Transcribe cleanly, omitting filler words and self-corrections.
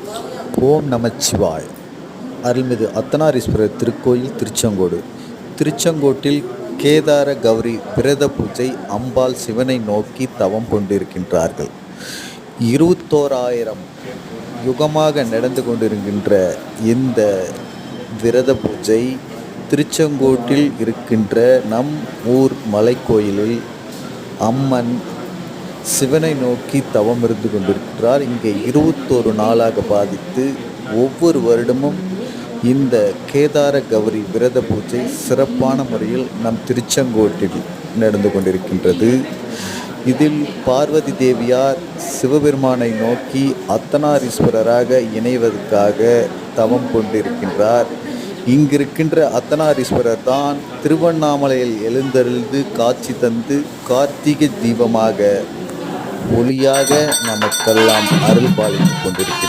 ஓம் நமச்சிவாய். அருள்மிகு அர்த்தநாரீஸ்வரர் திருக்கோயில் திருச்செங்கோடு. திருச்செங்கோட்டில் கேதார கௌரி விரத பூஜை. அம்பாள் சிவனை நோக்கி தவம் கொண்டிருக்கின்றார்கள். 21,000 யுகமாக நடந்து கொண்டிருக்கின்ற இந்த விரத பூஜை திருச்செங்கோட்டில் இருக்கின்ற நம் ஊர் மலைக்கோயிலில் அம்மன் சிவனை நோக்கி தவம் இருந்து கொண்டிருக்கிறார். இங்கே 21 நாளாக பாதித்து ஒவ்வொரு வருடமும் இந்த கேதார கௌரி விரத பூஜை சிறப்பான முறையில் நம் திருச்செங்கோட்டில் நடந்து கொண்டிருக்கின்றது. இதில் பார்வதி தேவியார் சிவபெருமானை நோக்கி அர்த்தநாரீஸ்வரராக இணைவதற்காக தவம் கொண்டிருக்கின்றார். இங்கிருக்கின்ற அர்த்தநாரீஸ்வரர் தான் திருவண்ணாமலையில் எழுந்தருளி காட்சி தந்து கார்த்திகை தீபமாக ஒளியாக நமக்கெல்லாம் அருள் பாலித்துக் கொண்டிருக்கிறார்.